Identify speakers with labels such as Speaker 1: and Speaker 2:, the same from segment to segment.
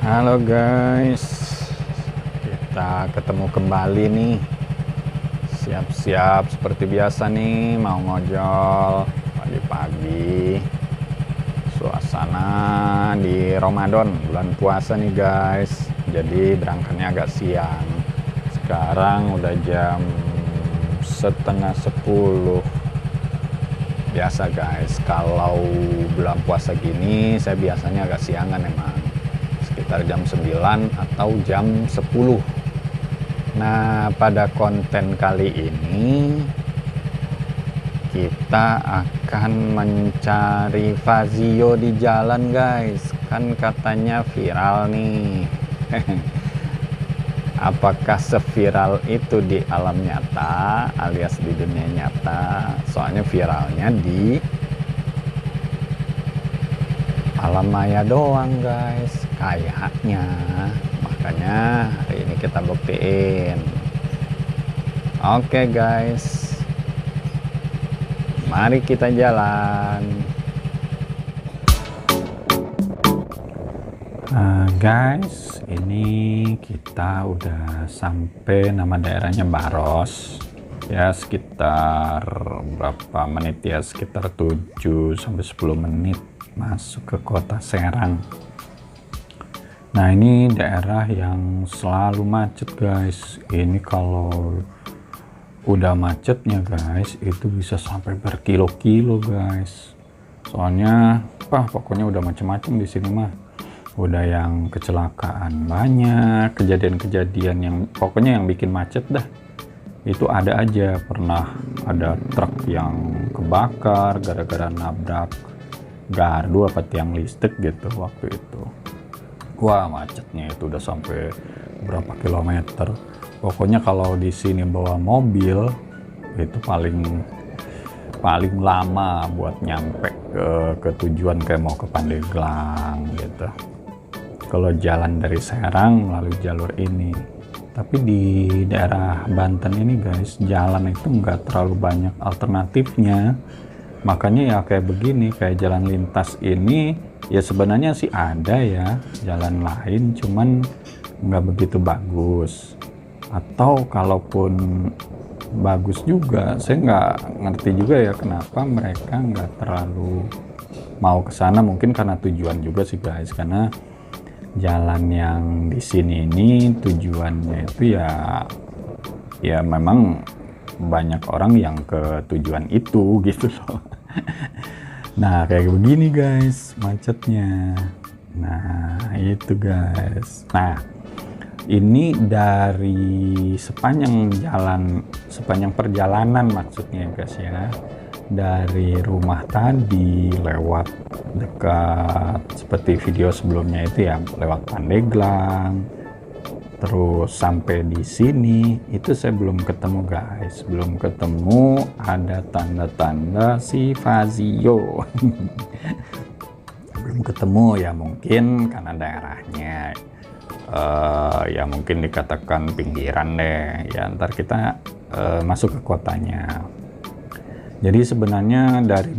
Speaker 1: Halo guys, kita ketemu kembali nih. Siap-siap seperti biasa nih, mau ngojol pagi-pagi. Suasana di Ramadan, bulan puasa nih guys. Jadi berangkatnya agak siang. Sekarang udah jam setengah 10. Biasa guys, kalau bulan puasa gini saya biasanya agak siangan emang, sekitar jam 9 atau jam 10. Nah, pada konten kali ini kita akan mencari Fazio di jalan guys. Kan katanya viral nih. Apakah seviral itu di alam nyata alias di dunia nyata? Soalnya viralnya di alam maya doang guys, kayaknya. Makanya hari ini kita buktiin. Oke guys, mari kita jalan. Guys, ini kita udah sampai, nama daerahnya Baros ya, sekitar berapa menit ya, sekitar 7 sampai 10 menit masuk ke kota Serang. Nah, ini daerah yang selalu macet guys. Ini kalau udah macetnya guys, itu bisa sampai berkilo-kilo guys. Soalnya pokoknya udah macem-macem di sini mah. Udah yang kecelakaan banyak, kejadian-kejadian yang pokoknya yang bikin macet dah. Itu ada aja, pernah ada truk yang kebakar gara-gara nabrak gardu apa tiang listrik gitu waktu itu. Wah, macetnya itu udah sampai berapa kilometer. Pokoknya kalau di sini bawa mobil itu paling lama buat nyampe ke tujuan, kayak mau ke Pandeglang gitu. Kalau jalan dari Serang melalui jalur ini. Tapi di daerah Banten ini guys, jalan itu nggak terlalu banyak alternatifnya. Makanya ya kayak begini, kayak jalan lintas ini ya sebenarnya sih ada ya jalan lain, cuman nggak begitu bagus. Atau kalaupun bagus juga, saya nggak ngerti juga ya kenapa mereka nggak terlalu mau ke sana. Mungkin karena tujuan juga sih guys, karena jalan yang di sini ini tujuannya itu ya memang banyak orang yang ke tujuan itu gitu loh. Nah, kayak begini guys macetnya. Nah, itu guys. Nah, ini dari sepanjang perjalanan maksudnya guys ya, dari rumah tadi lewat dekat seperti video sebelumnya itu ya, lewat Pandeglang, terus sampai di sini itu saya belum ketemu guys, belum ketemu ada tanda-tanda si Fazio. Belum ketemu ya, mungkin karena daerahnya ya mungkin dikatakan pinggiran deh ya, ntar kita masuk ke kotanya. Jadi sebenarnya dari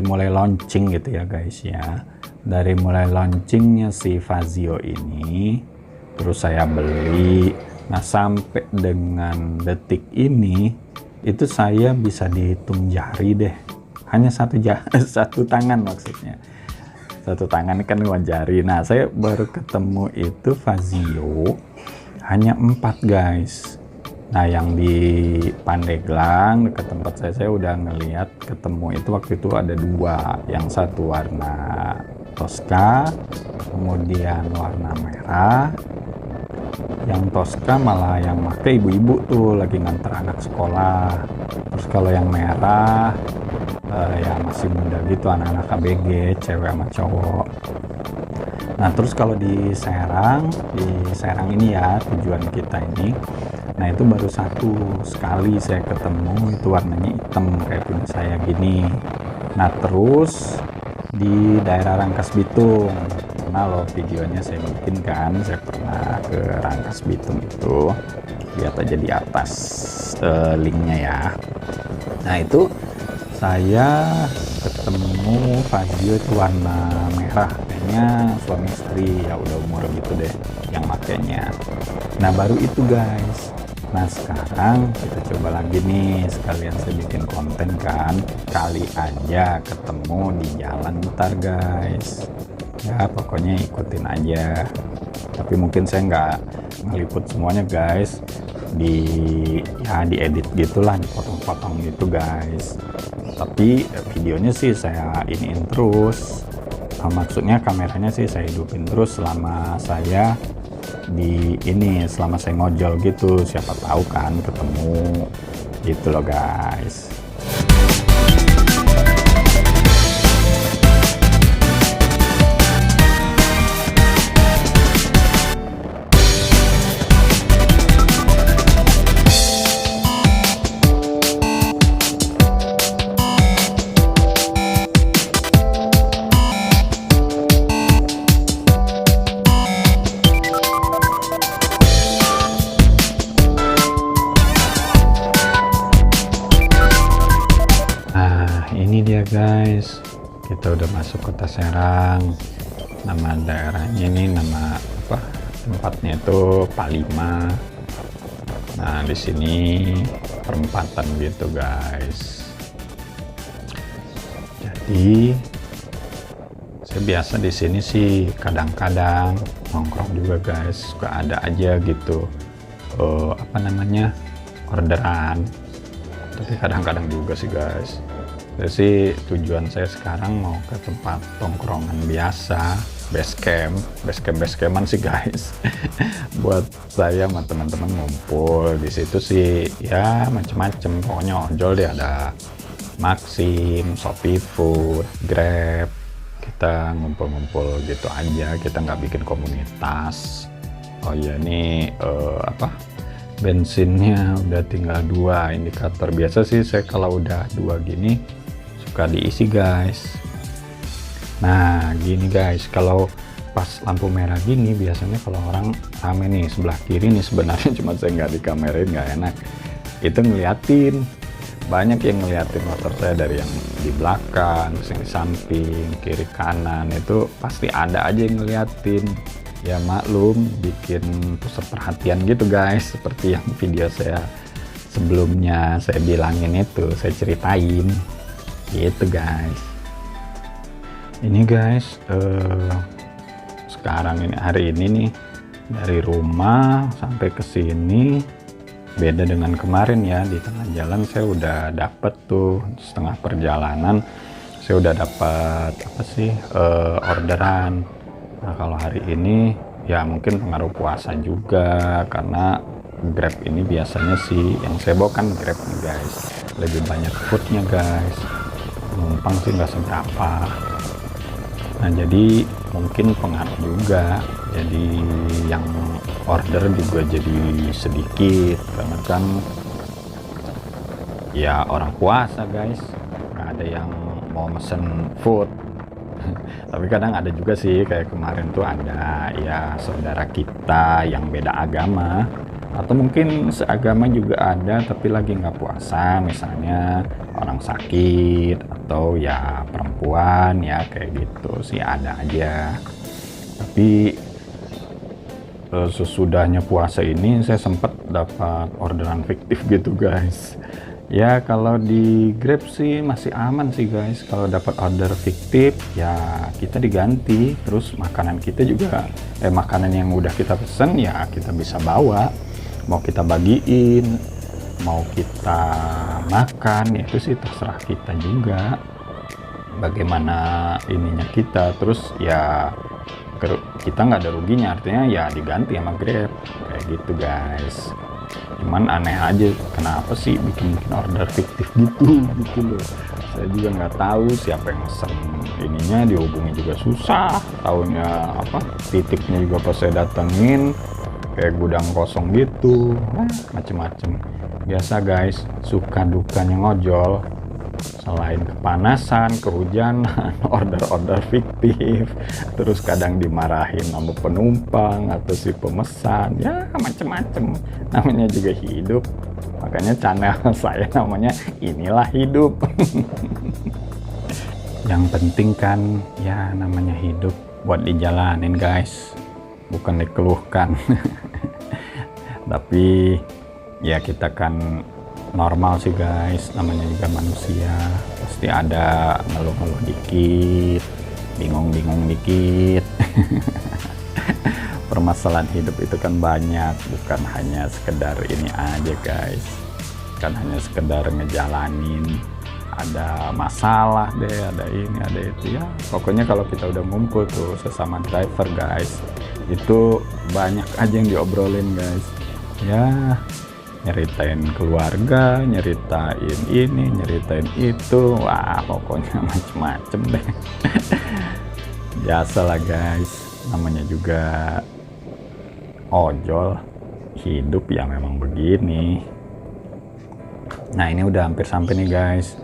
Speaker 1: mulai launching gitu ya guys ya, dari mulai launchingnya si Fazio ini, terus saya beli, nah sampai dengan detik ini itu saya bisa dihitung jari deh, hanya satu tangan maksudnya, satu tangan kan 2 jari. Nah, saya baru ketemu itu Fazio hanya 4 guys. Nah, yang di Pandeglang dekat tempat saya udah ngelihat ketemu itu, waktu itu ada 2, yang satu warna Tosca, kemudian warna merah. Yang Tosca malah yang pakai ibu-ibu tuh lagi nganter anak sekolah. Terus kalau yang merah ya masih muda gitu, anak-anak ABG, cewek sama cowok. Nah, terus kalau di Serang ini ya tujuan kita ini, nah itu baru satu sekali saya ketemu, itu warnanya hitam kayak punya saya gini. Nah, terus di daerah Rangkas Bitung, pernah loh videonya saya bikin kan, saya pernah ke Rangkas Bitung itu, lihat aja di atas linknya ya. Nah, itu saya ketemu Fazio itu warna merah, kayaknya kayaknya suami istri ya udah umur gitu deh yang makainya. Nah baru itu guys. Nah sekarang kita coba lagi nih, sekalian saya bikin konten kan, kali aja ketemu di jalan ntar guys. Ya pokoknya ikutin aja, tapi mungkin saya nggak ngeliput semuanya guys, diedit gitulah, dipotong-potong gitu guys. Tapi videonya sih saya iniin terus. Maksudnya kameranya sih saya hidupin terus selama saya selama saya ngojol gitu, siapa tahu kan ketemu gitu loh guys. Ini dia guys, kita udah masuk kota Serang. Nama daerahnya ini, nama apa, tempatnya itu Palima. Nah di sini perempatan gitu guys. Jadi saya biasa di sini sih kadang-kadang nongkrong juga guys, suka ada aja gitu apa namanya, orderan. Tapi kadang-kadang juga sih guys. Jadi sih tujuan saya sekarang mau ke tempat tongkrongan biasa, base campan sih guys. Buat saya sama teman-teman ngumpul di situ sih ya macem-macem, pokoknya ojol deh, ada Maxim, Shopee Food, Grab. Kita ngumpul-ngumpul gitu aja, kita nggak bikin komunitas. Oh iya nih apa, bensinnya udah tinggal 2 indikator. Biasa sih saya kalau udah 2 gini suka diisi guys. Nah gini guys, kalau pas lampu merah gini biasanya kalau orang rame nih sebelah kiri nih, sebenarnya cuma saya nggak dikamerin, nggak enak, itu ngeliatin, banyak yang ngeliatin motor saya dari yang di belakang, di samping, kiri kanan, itu pasti ada aja yang ngeliatin. Ya maklum, bikin pusat perhatian gitu guys, seperti yang video saya sebelumnya saya bilangin itu, saya ceritain gitu guys. Ini guys sekarang ini, hari ini nih, dari rumah sampai ke sini beda dengan kemarin ya. Di tengah jalan saya udah dapet tuh, setengah perjalanan saya udah dapet apa sih, orderan. Nah kalau hari ini ya mungkin pengaruh puasa juga, karena Grab ini biasanya sih yang saya bawa kan Grab nih guys, lebih banyak foodnya guys, penumpang sih nggak seberapa. Nah jadi mungkin pengaruh juga, jadi yang order juga jadi sedikit, karena kan ya orang puasa guys, nggak ada yang mau mesen food. Tapi kadang ada juga sih, kayak kemarin tuh ada ya saudara kita yang beda agama, atau mungkin seagama juga ada tapi lagi nggak puasa, misalnya orang sakit atau ya perempuan ya, kayak gitu sih ada aja. Tapi sesudahnya puasa ini saya sempat dapat orderan fiktif gitu guys. Ya kalau di Grab sih masih aman sih guys, kalau dapat order fiktif ya kita diganti, terus makanan kita juga makanan yang udah kita pesen ya kita bisa bawa, mau kita bagiin, mau kita makan, ya itu sih terserah kita juga bagaimana ininya kita. Terus ya kita nggak ada ruginya, artinya ya diganti sama Grab kayak gitu guys. Cuman aneh aja kenapa sih bikin order fiktif gitu loh. Saya juga nggak tahu siapa yang mesen ininya, dihubungi juga susah, taunya apa, titiknya juga pas saya datengin kayak gudang kosong gitu, macem-macem. Biasa guys, suka dukanya ngojol, selain kepanasan, kehujanan, order fiktif, terus kadang dimarahin sama penumpang atau si pemesan, ya macem-macem. Namanya juga hidup, makanya channel saya namanya Inilah Hidup. Yang penting kan ya namanya hidup, buat dijalanin guys, bukan dikeluhkan. Tapi ya kita kan normal sih guys, namanya juga manusia, pasti ada ngeluh-ngeluh dikit, bingung-bingung dikit. Permasalahan hidup itu kan banyak, bukan hanya sekedar ini aja guys, bukan hanya sekedar ngejalanin. Ada masalah deh, ada ini, ada itu ya. Pokoknya kalau kita udah ngumpul tuh sesama driver guys, itu banyak aja yang diobrolin guys. Ya, nyeritain keluarga, nyeritain ini, nyeritain itu. Wah, pokoknya macem-macem deh. Biasa lah guys, namanya juga ojol, hidup ya memang begini. Nah, ini udah hampir sampai nih guys,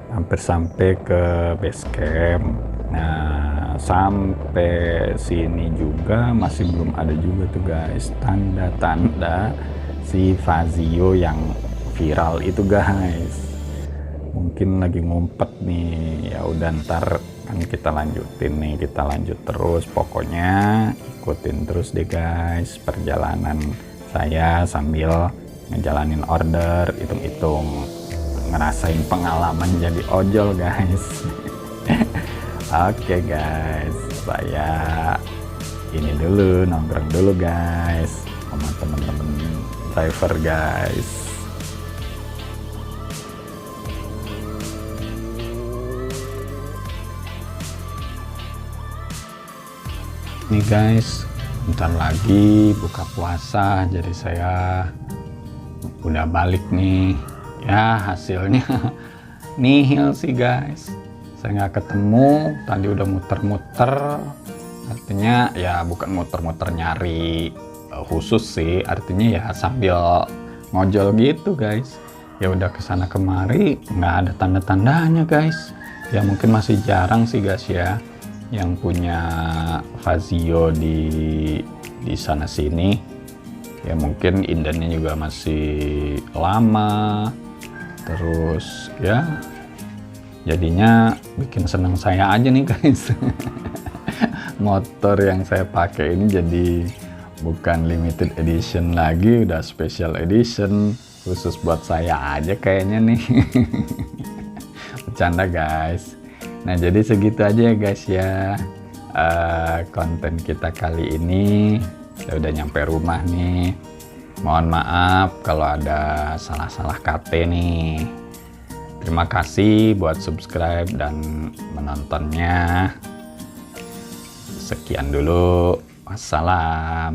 Speaker 1: hampir sampai ke base camp. Nah, sampai sini juga masih belum ada juga tuh guys tanda-tanda si Fazio yang viral itu guys. Mungkin lagi ngumpet nih. Ya udah, ntar kan kita lanjutin nih, kita lanjut terus. Pokoknya ikutin terus deh guys perjalanan saya sambil ngejalanin order, hitung-hitung, ngerasain pengalaman jadi ojol guys. Oke guys, saya ini dulu, nongkrong dulu guys sama temen-temen driver guys. Nih guys, bentar lagi buka puasa, jadi saya udah balik nih. Ya, hasilnya nihil sih guys, saya nggak ketemu. Tadi udah muter-muter, artinya ya bukan muter-muter nyari khusus sih, artinya ya sambil ngojol gitu guys. Ya udah kesana kemari, nggak ada tanda-tandanya guys. Ya mungkin masih jarang sih guys ya yang punya Fazio di sana sini. Ya mungkin indennya juga masih lama. Terus ya jadinya bikin seneng saya aja nih guys. Motor yang saya pakai ini jadi bukan limited edition lagi, udah special edition, khusus buat saya aja kayaknya nih. Bercanda guys. Nah, jadi segitu aja ya guys ya konten kita kali ini. Saya udah nyampe rumah nih. Mohon maaf kalau ada salah-salah kata nih. Terima kasih buat subscribe dan menontonnya. Sekian dulu. Wassalam.